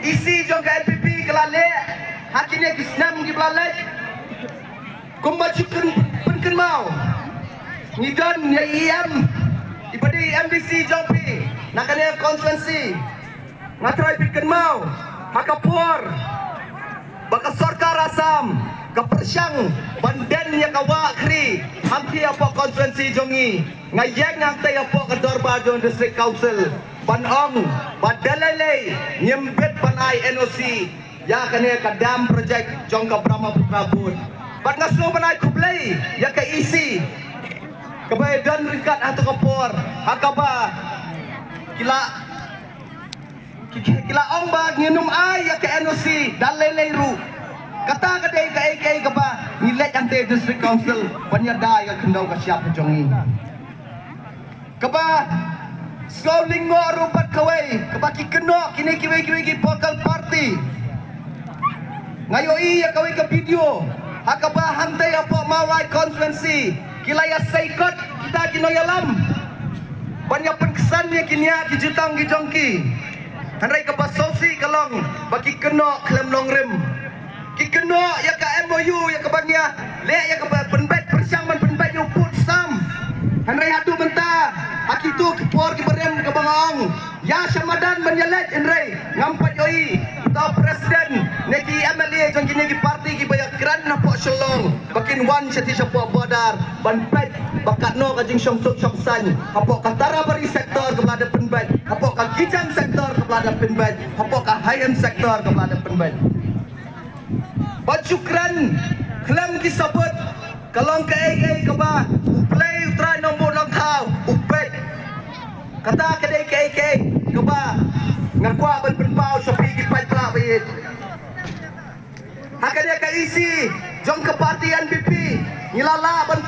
isi jong ke NPP kelale hakine kisnam gi blalek kumbajukan penken mau ngidon ya IM ibadi MDC jong pi nakane konstituensi ngatrai penken mau hakapur baka sarkar Asam kapersyang banden ya kawa kri hampi apa konstituensi jongi ngayeng ngantai apa kedor bajong district council banong badalai nyembet panai NOC ya kane kadam projek jong ka Brahma Putra Bud bat ngasno panai kublai ya ka isi kabay dan rikat atau kapor hakaba kila ong ba nginum ay ya ka NOC dalai ru kata kadai ka AK ka ba nilai ante district council banyada ya kendau ka siap jongi kaba scouting mo rupat kawai kaba kikeno kini kiwi pokal party ngayoi ya kawai ka video hakaba hantai apa mawai konstituensi kilaya saikot kita kinoyalam banyak penkesan ya kinia kijutang kijongki hanrai kaba sosi kalong baki keno klem longrem kikeno ya ka MOU ya kabanya le ya ka penbet persyaman penbet yu put sam hanrai hatu benta haki tu kepor kiberem ke bangong ya syamadan menyelet hanrai ngampat yoi tau presiden neki MLA jong kini ki parti ki bayak kran napok sholong bakin wan chati syapok bodar ban pet bakat no kajing syong san hapok katara bari sektor kepada penbet hapok ka kijang sektor kepada penbet hapok ka hayam sektor kepada penbet Bacukran kelam kisabut kalong ke AK kaba uplay utrai nombor langkau upek kata kedai ke AK kaba ngakwa ban penpau sopi ki pai pla bait hakadia ka isi jong ke parti NPP ngilala ban